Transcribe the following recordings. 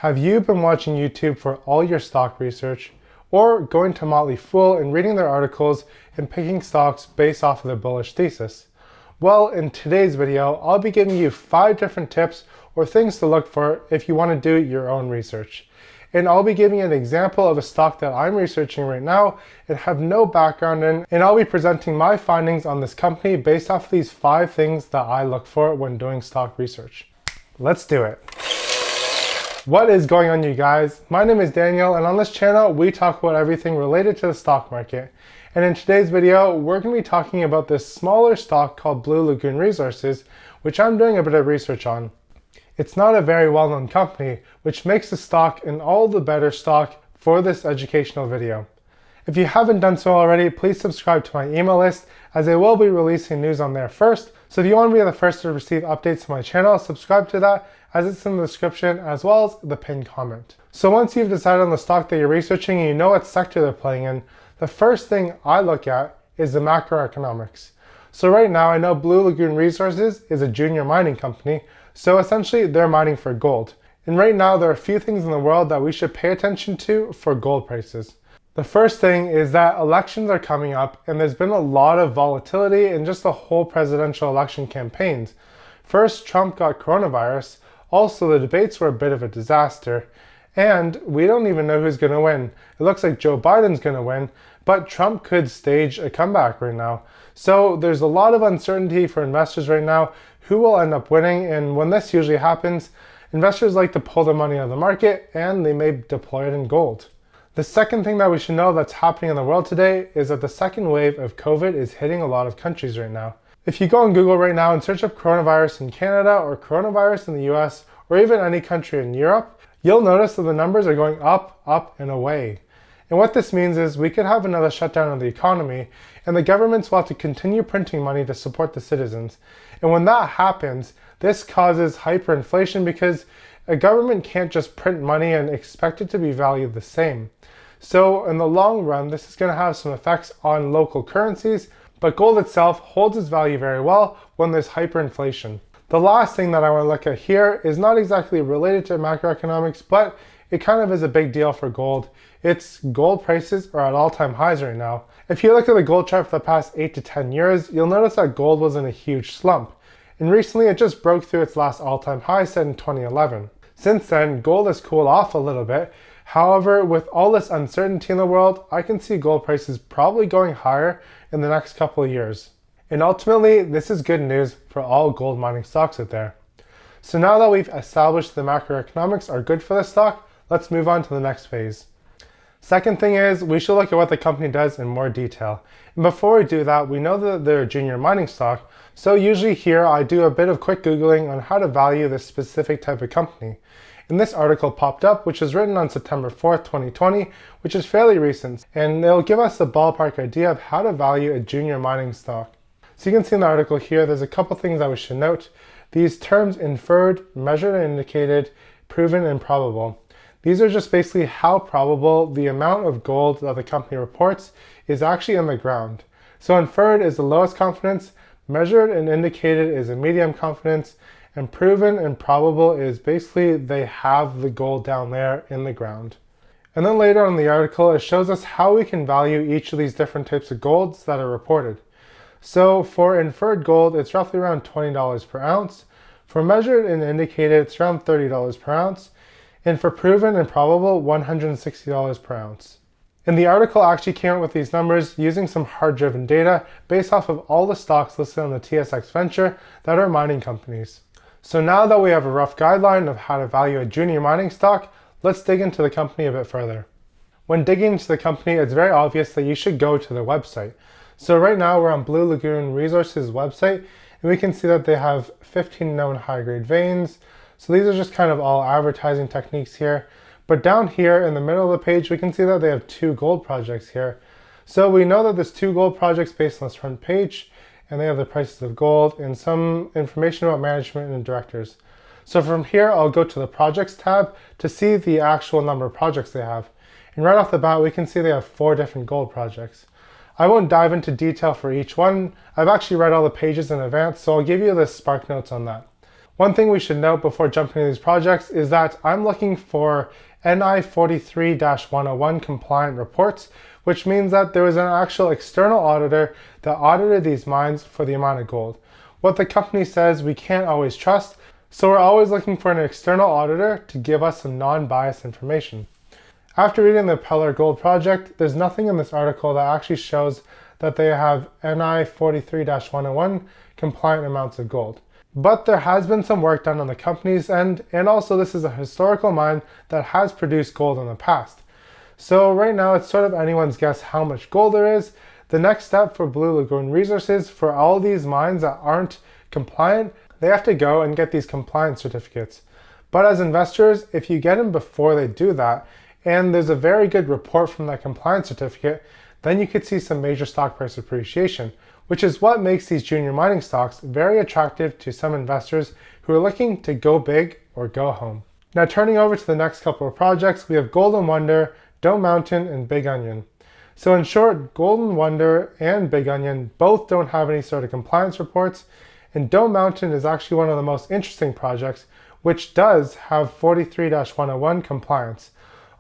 Have you been watching YouTube for all your stock research, or going to Motley Fool and reading their articles and picking stocks based off of their bullish thesis? Well, in today's video, I'll be giving you 5 different tips or things to look for if you want to do your own research. And I'll be giving you an example of a stock that I'm researching right now and have no background in, and I'll be presenting my findings on this company based off of these 5 things that I look for when doing stock research. Let's do it. What is going on, you guys? My name is Daniel, and on this channel we talk about everything related to the stock market. And in today's video, we're going to be talking about this smaller stock called Blue Lagoon Resources, which I'm doing a bit of research on. It's not a very well-known company, which makes the stock an all the better stock for this educational video. If you haven't done so already, please subscribe to my email list, as I will be releasing news on there first. So if you want to be the first to receive updates to my channel, subscribe to that, as it's in the description as well as the pinned comment. So once you've decided on the stock that you're researching and you know what sector they're playing in, the first thing I look at is the macroeconomics. So right now I know Blue Lagoon Resources is a junior mining company, so essentially they're mining for gold. And right now there are a few things in the world that we should pay attention to for gold prices. The first thing is that elections are coming up, and there's been a lot of volatility in just the whole presidential election campaigns. First, Trump got coronavirus. Also, the debates were a bit of a disaster, and we don't even know who's going to win. It looks like Joe Biden's going to win, but Trump could stage a comeback right now. So there's a lot of uncertainty for investors right now who will end up winning, and when this usually happens, investors like to pull their money out of the market and they may deploy it in gold. The second thing that we should know that's happening in the world today is that the second wave of COVID is hitting a lot of countries right now. If you go on Google right now and search up coronavirus in Canada or coronavirus in the US or even any country in Europe, you'll notice that the numbers are going up, up, and away. And what this means is we could have another shutdown of the economy, and the governments will have to continue printing money to support the citizens. And when that happens, this causes hyperinflation because a government can't just print money and expect it to be valued the same. So in the long run, this is going to have some effects on local currencies, but gold itself holds its value very well when there's hyperinflation. The last thing that I want to look at here is not exactly related to macroeconomics, but it kind of is a big deal for gold. Its gold prices are at all-time highs right now. If you look at the gold chart for the past 8 to 10 years, you'll notice that gold was in a huge slump. And recently it just broke through its last all-time high set in 2011. Since then, gold has cooled off a little bit. However, with all this uncertainty in the world, I can see gold prices probably going higher in the next couple of years. And ultimately, this is good news for all gold mining stocks out there. So now that we've established the macroeconomics are good for the stock, let's move on to the next phase. Second thing is, we should look at what the company does in more detail. And before we do that, we know that they're a junior mining stock, so usually here I do a bit of quick Googling on how to value this specific type of company. And this article popped up, which was written on September 4th, 2020, which is fairly recent, and it'll give us a ballpark idea of how to value a junior mining stock. So you can see in the article here, there's a couple things that we should note. These terms inferred, measured and indicated, proven and probable. These are just basically how probable the amount of gold that the company reports is actually in the ground. So inferred is the lowest confidence, measured and indicated is a medium confidence, and proven and probable is basically they have the gold down there in the ground. And then later on in the article, it shows us how we can value each of these different types of golds that are reported. So for inferred gold, it's roughly around $20 per ounce. For measured and indicated, it's around $30 per ounce. And for proven and probable, $160 per ounce. And the article actually came up with these numbers using some hard-driven data based off of all the stocks listed on the TSX Venture that are mining companies. So now that we have a rough guideline of how to value a junior mining stock, let's dig into the company a bit further. When digging into the company, it's very obvious that you should go to their website. So right now we're on Blue Lagoon Resources website, and we can see that they have 15 known high-grade veins. So these are just kind of all advertising techniques here. But down here in the middle of the page, we can see that they have 2 gold projects here. So we know that there's 2 gold projects based on this front page, and they have the prices of gold and some information about management and directors. So from here, I'll go to the projects tab to see the actual number of projects they have. And right off the bat, we can see they have 4 different gold projects. I won't dive into detail for each one. I've actually read all the pages in advance, so I'll give you the spark notes on that. One thing we should note before jumping into these projects is that I'm looking for NI 43-101 compliant reports, which means that there was an actual external auditor that audited these mines for the amount of gold. What the company says we can't always trust, so we're always looking for an external auditor to give us some non-biased information. After reading the Peller Gold project, there's nothing in this article that actually shows that they have NI 43-101 compliant amounts of gold. But there has been some work done on the company's end, and also this is a historical mine that has produced gold in the past. So right now it's sort of anyone's guess how much gold there is. The next step for Blue Lagoon Resources, for all these mines that aren't compliant, they have to go and get these compliance certificates. But as investors, if you get them before they do that, and there's a very good report from that compliance certificate, then you could see some major stock price appreciation, which is what makes these junior mining stocks very attractive to some investors who are looking to go big or go home. Now turning over to the next couple of projects, we have Golden Wonder, Dome Mountain, and Big Onion. So in short, Golden Wonder and Big Onion both don't have any sort of compliance reports, and Dome Mountain is actually one of the most interesting projects, which does have 43-101 compliance.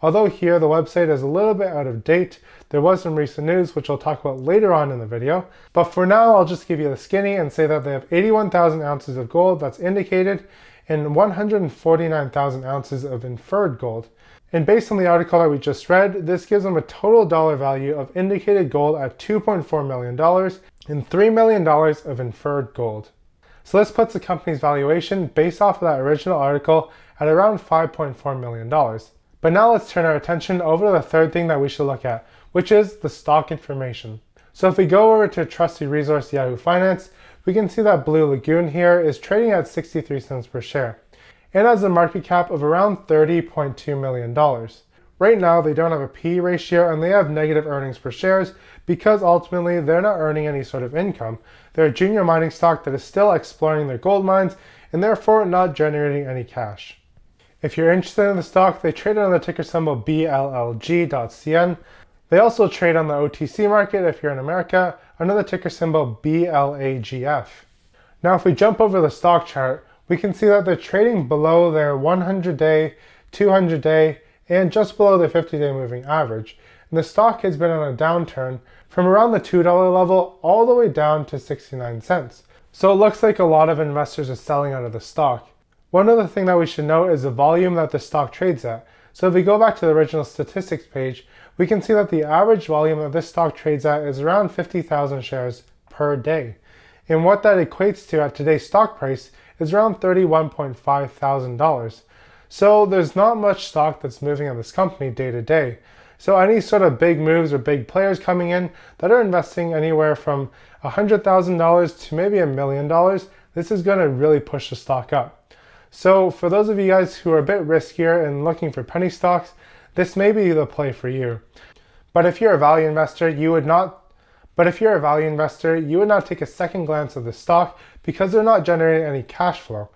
Although here the website is a little bit out of date, there was some recent news which I'll talk about later on in the video. But for now, I'll just give you the skinny and say that they have 81,000 ounces of gold that's indicated and 149,000 ounces of inferred gold. And based on the article that we just read, this gives them a total dollar value of indicated gold at $2.4 million and $3 million of inferred gold. So this puts the company's valuation based off of that original article at around $5.4 million. But now let's turn our attention over to the third thing that we should look at, which is the stock information. So if we go over to trusty resource Yahoo Finance, we can see that Blue Lagoon here is trading at 63 cents per share. It has a market cap of around $30.2 million. Right now, they don't have a PE ratio and they have negative earnings per shares because ultimately they're not earning any sort of income. They're a junior mining stock that is still exploring their gold mines and therefore not generating any cash. If you're interested in the stock, they trade on the ticker symbol BLLG.CN. They also trade on the OTC market if you're in America, under the ticker symbol BLAGF. Now if we jump over the stock chart, we can see that they're trading below their 100-day, 200-day, and just below the 50-day moving average. And the stock has been on a downturn from around the $2 level all the way down to 69 cents. So it looks like a lot of investors are selling out of the stock. One other thing that we should note is the volume that the stock trades at. So if we go back to the original statistics page, we can see that the average volume that this stock trades at is around 50,000 shares per day. And what that equates to at today's stock price is around $31.5 thousand. So there's not much stock that's moving in this company day to day. So any sort of big moves or big players coming in that are investing anywhere from $100,000 to maybe $1 million, this is going to really push the stock up. So for those of you guys who are a bit riskier and looking for penny stocks, this may be the play for you. But if you're a value investor, you would not take a second glance at the stock because they're not generating any cash flow.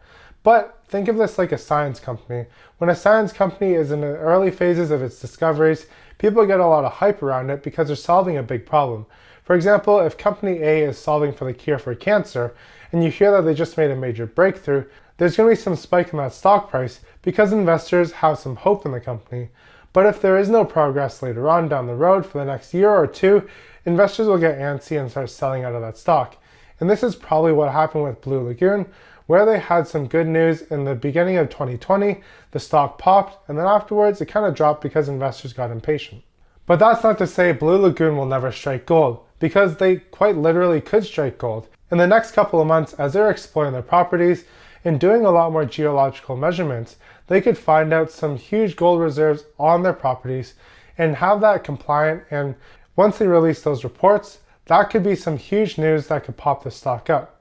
But think of this like a science company. When a science company is in the early phases of its discoveries, people get a lot of hype around it because they're solving a big problem. For example, if company A is solving for the cure for cancer, and you hear that they just made a major breakthrough, there's going to be some spike in that stock price because investors have some hope in the company. But if there is no progress later on down the road for the next year or two, investors will get antsy and start selling out of that stock. And this is probably what happened with Blue Lagoon, where they had some good news in the beginning of 2020, the stock popped, and then afterwards it kind of dropped because investors got impatient. But that's not to say Blue Lagoon will never strike gold, because they quite literally could strike gold. In the next couple of months, as they're exploring their properties and doing a lot more geological measurements, they could find out some huge gold reserves on their properties and have that compliant, and once they release those reports, that could be some huge news that could pop the stock up.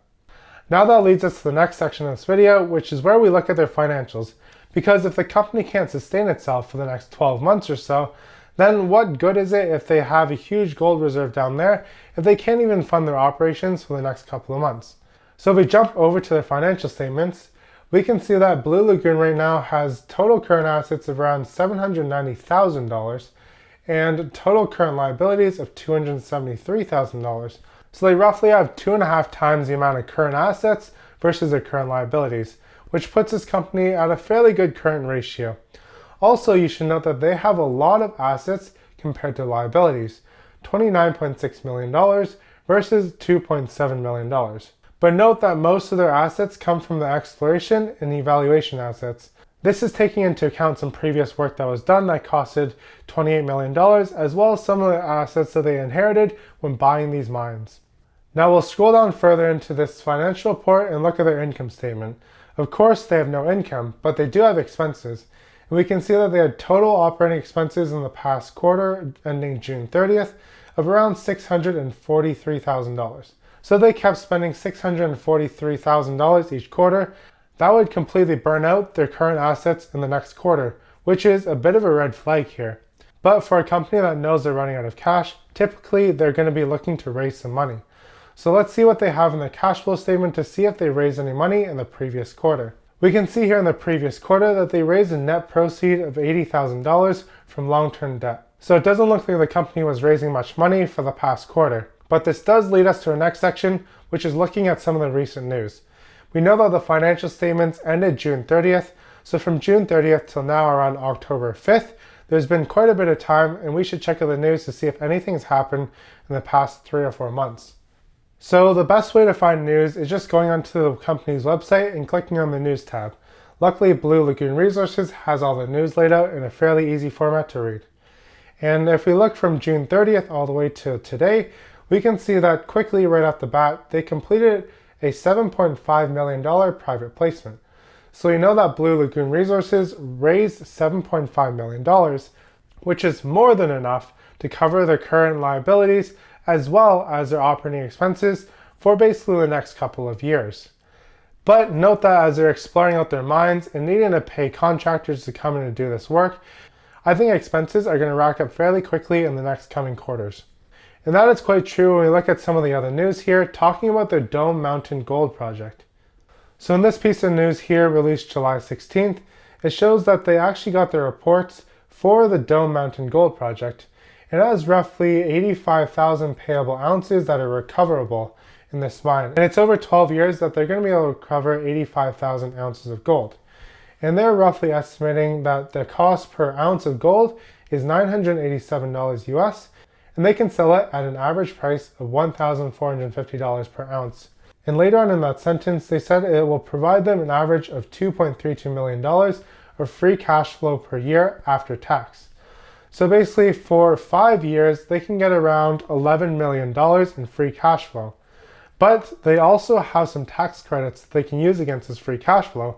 Now that leads us to the next section of this video, which is where we look at their financials. Because if the company can't sustain itself for the next 12 months or so, then what good is it if they have a huge gold reserve down there if they can't even fund their operations for the next couple of months? So if we jump over to their financial statements, we can see that Blue Lagoon right now has total current assets of around $790,000 and total current liabilities of $273,000. So they roughly have 2.5 times the amount of current assets versus their current liabilities, which puts this company at a fairly good current ratio. Also, you should note that they have a lot of assets compared to liabilities, $29.6 million versus $2.7 million. But note that most of their assets come from the exploration and evaluation assets. This is taking into account some previous work that was done that costed $28 million, as well as some of the assets that they inherited when buying these mines. Now we'll scroll down further into this financial report and look at their income statement. Of course, they have no income, but they do have expenses. And we can see that they had total operating expenses in the past quarter, ending June 30th, of around $643,000. So they kept spending $643,000 each quarter. That would completely burn out their current assets in the next quarter, which is a bit of a red flag here. But for a company that knows they're running out of cash, typically they're going to be looking to raise some money. So let's see what they have in their cash flow statement to see if they raised any money in the previous quarter. We can see here in the previous quarter that they raised a net proceed of $80,000 from long-term debt. So it doesn't look like the company was raising much money for the past quarter. But this does lead us to our next section, which is looking at some of the recent news. We know that the financial statements ended June 30th, so from June 30th till now around October 5th, there's been quite a bit of time, and we should check out the news to see if anything's happened in the past 3 or 4 months. So the best way to find news is just going onto the company's website and clicking on the news tab. Luckily, Blue Lagoon Resources has all the news laid out in a fairly easy format to read. And if we look from June 30th all the way to today, we can see that quickly right off the bat, they completed a $7.5 million private placement. So we know that Blue Lagoon Resources raised $7.5 million, which is more than enough to cover their current liabilities as well as their operating expenses for basically the next couple of years. But note that as they're exploring out their mines and needing to pay contractors to come in and do this work, I think expenses are going to rack up fairly quickly in the next coming quarters. And that is quite true when we look at some of the other news here, talking about their Dome Mountain Gold project. So in this piece of news here, released July 16th, it shows that they actually got their reports for the Dome Mountain Gold project. It has roughly 85,000 payable ounces that are recoverable in this mine. And it's over 12 years that they're going to be able to recover 85,000 ounces of gold. And they're roughly estimating that the cost per ounce of gold is $987 US, and they can sell it at an average price of $1,450 per ounce. And later on in that sentence, they said it will provide them an average of $2.32 million of free cash flow per year after tax. So basically for 5 years, they can get around $11 million in free cash flow. But they also have some tax credits that they can use against this free cash flow,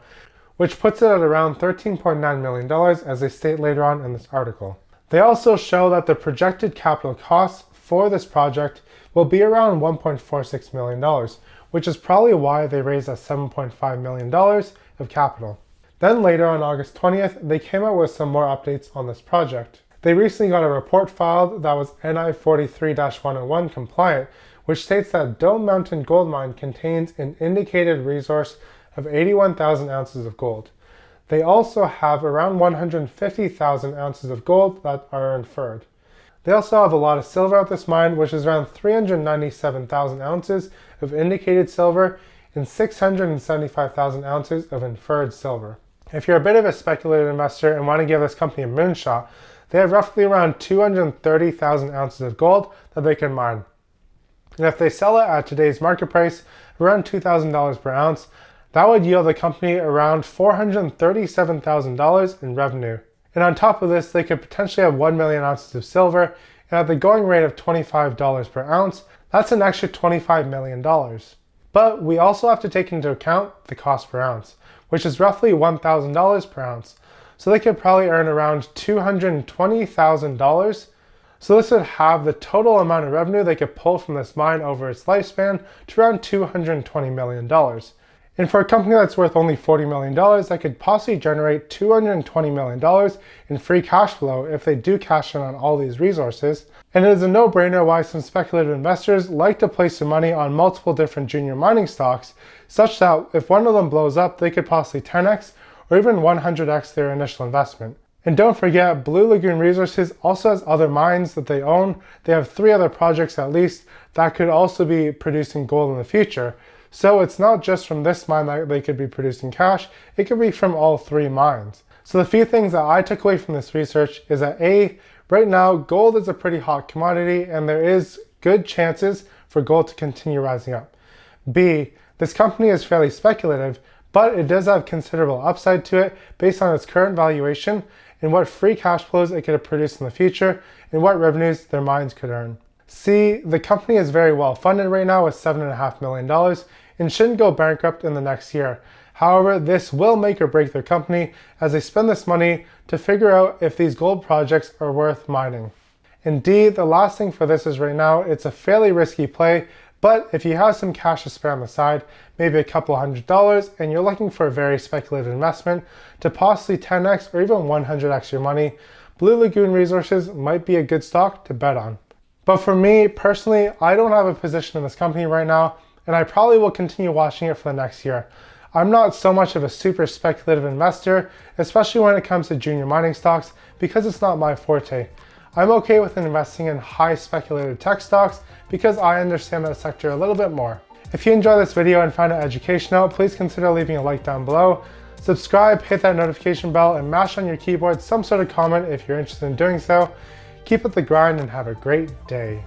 which puts it at around $13.9 million as they state later on in this article. They also show that the projected capital costs for this project will be around $1.46 million, which is probably why they raised that $7.5 million of capital. Then later on August 20th, they came out with some more updates on this project. They recently got a report filed that was NI 43-101 compliant, which states that Dome Mountain Gold Mine contains an indicated resource of 81,000 ounces of gold. They also have around 150,000 ounces of gold that are inferred. They also have a lot of silver at this mine, which is around 397,000 ounces of indicated silver and 675,000 ounces of inferred silver. If you're a bit of a speculative investor and want to give this company a moonshot, they have roughly around 230,000 ounces of gold that they can mine. And if they sell it at today's market price, around $2,000 per ounce, that would yield the company around $437,000 in revenue. And on top of this, they could potentially have 1 million ounces of silver, and at the going rate of $25 per ounce, that's an extra $25 million. But we also have to take into account the cost per ounce, which is roughly $1,000 per ounce. So they could probably earn around $220,000. So this would have the total amount of revenue they could pull from this mine over its lifespan to around $220 million. And for a company that's worth only $40 million, that could possibly generate $220 million in free cash flow if they do cash in on all these resources. And it is a no-brainer why some speculative investors like to place their money on multiple different junior mining stocks, such that if one of them blows up, they could possibly 10x or even 100x their initial investment. And don't forget, Blue Lagoon Resources also has other mines that they own. They have 3 other projects at least that could also be producing gold in the future. So it's not just from this mine that they could be producing cash, it could be from all 3 mines. So the few things that I took away from this research is that A, right now gold is a pretty hot commodity and there is good chances for gold to continue rising up. B, this company is fairly speculative, but it does have considerable upside to it based on its current valuation and what free cash flows it could produce in the future and what revenues their mines could earn. C, the company is very well funded right now with $7.5 million and shouldn't go bankrupt in the next year. However, this will make or break their company as they spend this money to figure out if these gold projects are worth mining. And D, the last thing for this is right now, it's a fairly risky play, but if you have some cash to spare on the side, maybe a couple $100, and you're looking for a very speculative investment to possibly 10x or even 100x your money, Blue Lagoon Resources might be a good stock to bet on. But for me personally, I don't have a position in this company right now, and I probably will continue watching it for the next year. I'm not so much of a super speculative investor, especially when it comes to junior mining stocks, because it's not my forte. I'm okay with investing in high speculative tech stocks because I understand that sector a little bit more. If you enjoyed this video and found it educational, please consider leaving a like down below. Subscribe, hit that notification bell, and mash on your keyboard some sort of comment if you're interested in doing so. Keep up the grind and have a great day.